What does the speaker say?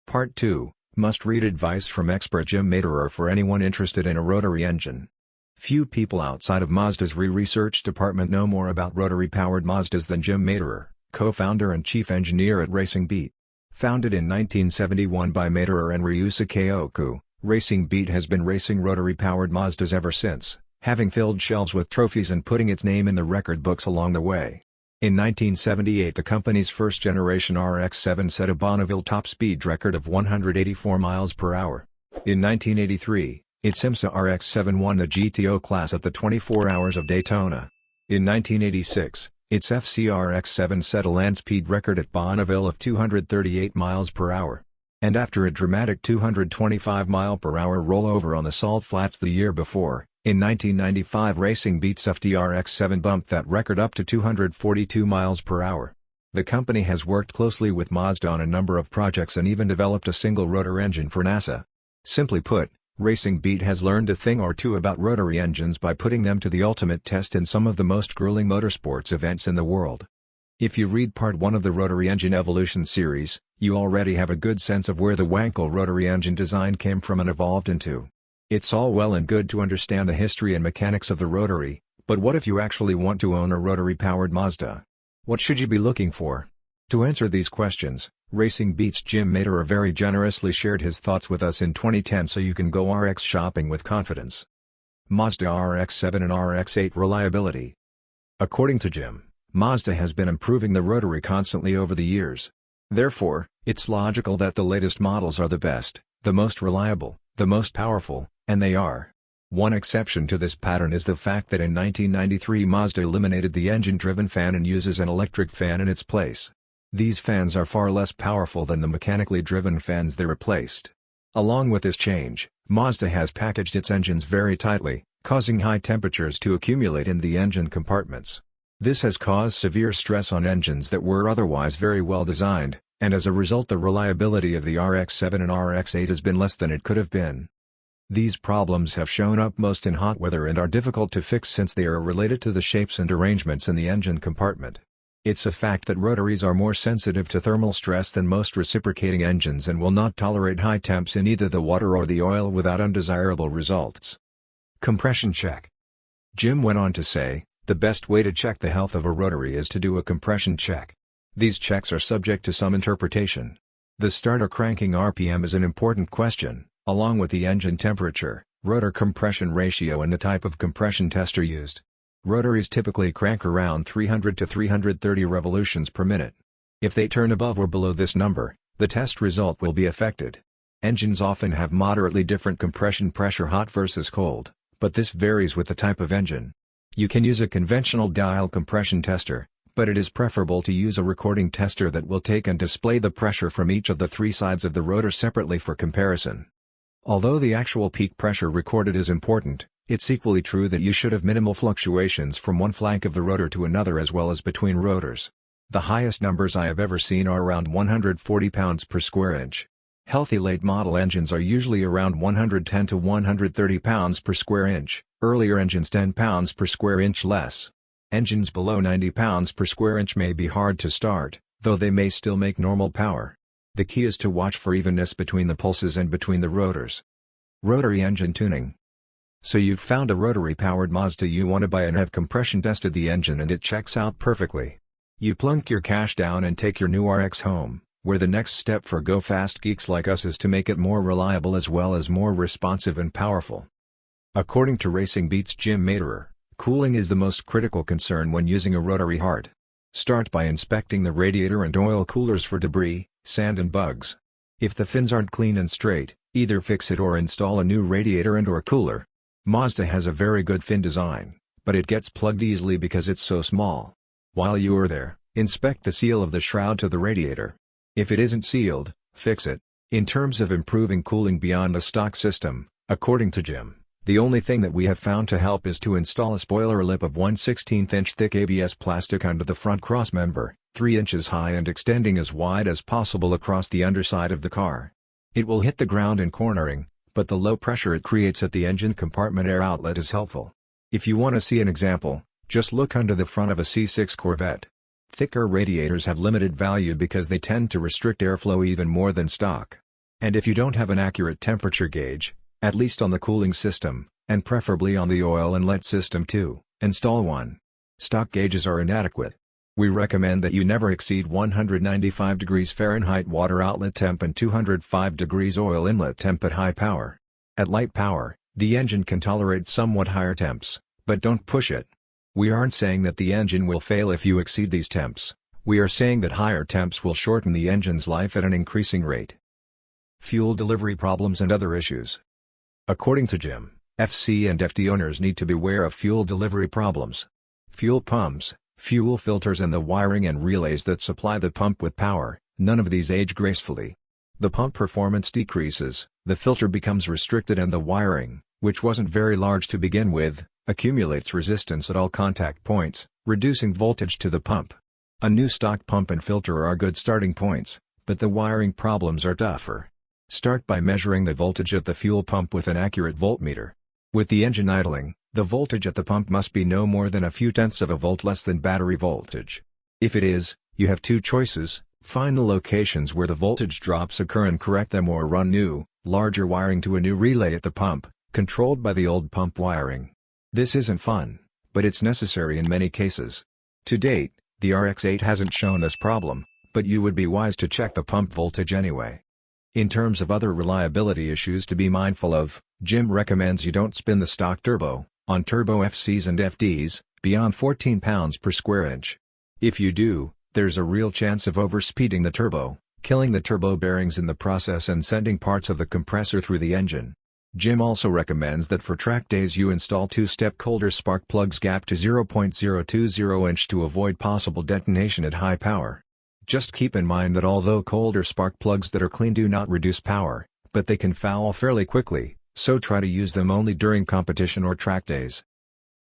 Part 2, Must-read advice from expert Jim Materer for anyone interested in a rotary engine. Few people outside of Mazda's research department know more about rotary-powered Mazdas than Jim Materer, co-founder and chief engineer at Racing Beat. Founded in 1971 by Materer and Ryusuke Oku, Racing Beat has been racing rotary-powered Mazdas ever since, having filled shelves with trophies and putting its name in the record books along the way. In 1978 the company's first-generation RX-7 set a Bonneville top speed record of 184 miles per hour. In 1983, its IMSA RX-7 won the GTO class at the 24 Hours of Daytona. In 1986, its FCRX-7 set a land speed record at Bonneville of 238 miles per hour. And after a dramatic 225 mile per hour rollover on the salt flats the year before, in 1995 Racing Beat's FTRX-7 bumped that record up to 242 miles per hour. The company has worked closely with Mazda on a number of projects and even developed a single rotor engine for NASA. Simply put, Racing Beat has learned a thing or two about rotary engines by putting them to the ultimate test in some of the most grueling motorsports events in the world. If you read Part 1 of the Rotary Engine Evolution series, you already have a good sense of where the Wankel rotary engine design came from and evolved into. It's all well and good to understand the history and mechanics of the rotary, but what if you actually want to own a rotary-powered Mazda? What should you be looking for? To answer these questions, Racing Beat's Jim Materer very generously shared his thoughts with us in 2010 so you can go RX shopping with confidence. Mazda RX-7 and RX-8 reliability. According to Jim, Mazda has been improving the rotary constantly over the years. Therefore, it's logical that the latest models are the best, the most reliable, the most powerful, and they are. One exception to this pattern is the fact that in 1993 Mazda eliminated the engine-driven fan and uses an electric fan in its place. These fans are far less powerful than the mechanically driven fans they replaced. Along with this change, Mazda has packaged its engines very tightly, causing high temperatures to accumulate in the engine compartments. This has caused severe stress on engines that were otherwise very well designed, and as a result the reliability of the RX-7 and RX-8 has been less than it could have been. These problems have shown up most in hot weather and are difficult to fix since they are related to the shapes and arrangements in the engine compartment. It's a fact that rotaries are more sensitive to thermal stress than most reciprocating engines and will not tolerate high temps in either the water or the oil without undesirable results. Compression check. Jim went on to say, the best way to check the health of a rotary is to do a compression check. These checks are subject to some interpretation. The starter cranking RPM is an important question, along with the engine temperature, rotor compression ratio and the type of compression tester used. Rotaries typically crank around 300 to 330 revolutions per minute. If they turn above or below this number, the test result will be affected. Engines often have moderately different compression pressure hot versus cold, but this varies with the type of engine. You can use a conventional dial compression tester, but it is preferable to use a recording tester that will take and display the pressure from each of the three sides of the rotor separately for comparison. Although the actual peak pressure recorded is important, it's equally true that you should have minimal fluctuations from one flank of the rotor to another as well as between rotors. The highest numbers I have ever seen are around 140 pounds per square inch. Healthy late model engines are usually around 110 to 130 pounds per square inch, earlier engines 10 pounds per square inch less. Engines below 90 pounds per square inch may be hard to start, though they may still make normal power. The key is to watch for evenness between the pulses and between the rotors. Rotary engine tuning. So you've found a rotary-powered Mazda you want to buy and have compression tested the engine and it checks out perfectly. You plunk your cash down and take your new RX home, where the next step for go-fast geeks like us is to make it more reliable as well as more responsive and powerful. According to Racing Beat's Jim Materer, cooling is the most critical concern when using a rotary heart. Start by inspecting the radiator and oil coolers for debris, sand and bugs. If the fins aren't clean and straight, either fix it or install a new radiator and/or cooler. Mazda has a very good fin design, but it gets plugged easily because it's so small. While you are there, inspect the seal of the shroud to the radiator. If it isn't sealed, fix it. In terms of improving cooling beyond the stock system, according to Jim, the only thing that we have found to help is to install a spoiler lip of 1/16 inch thick ABS plastic under the front crossmember, 3 inches high and extending as wide as possible across the underside of the car. It will hit the ground in cornering, but the low pressure it creates at the engine compartment air outlet is helpful. If you want to see an example, just look under the front of a C6 Corvette. Thicker radiators have limited value because they tend to restrict airflow even more than stock. And if you don't have an accurate temperature gauge, at least on the cooling system, and preferably on the oil inlet system too, install one. Stock gauges are inadequate. We recommend that you never exceed 195 degrees Fahrenheit water outlet temp and 205 degrees oil inlet temp at high power. At light power, the engine can tolerate somewhat higher temps, but don't push it. We aren't saying that the engine will fail if you exceed these temps, we are saying that higher temps will shorten the engine's life at an increasing rate. Fuel delivery problems and other issues. According to Jim, FC and FD owners need to beware of fuel delivery problems. Fuel pumps, fuel filters and the wiring and relays that supply the pump with power, none of these age gracefully. The pump performance decreases, the filter becomes restricted and the wiring, which wasn't very large to begin with, accumulates resistance at all contact points, reducing voltage to the pump. A new stock pump and filter are good starting points, but the wiring problems are tougher. Start by measuring the voltage at the fuel pump with an accurate voltmeter. With the engine idling, the voltage at the pump must be no more than a few tenths of a volt less than battery voltage. If it is, you have two choices: find the locations where the voltage drops occur and correct them, or run new, larger wiring to a new relay at the pump, controlled by the old pump wiring. This isn't fun, but it's necessary in many cases. To date, the RX-8 hasn't shown this problem, but you would be wise to check the pump voltage anyway. In terms of other reliability issues to be mindful of, Jim recommends you don't spin the stock turbo, on turbo FCs and FDs, beyond 14 pounds per square inch. If you do, there's a real chance of overspeeding the turbo, killing the turbo bearings in the process and sending parts of the compressor through the engine. Jim also recommends that for track days you install two-step Coulter spark plugs gap to 0.020 inch to avoid possible detonation at high power. Just keep in mind that although Coulter spark plugs that are clean do not reduce power, but they can foul fairly quickly, so try to use them only during competition or track days.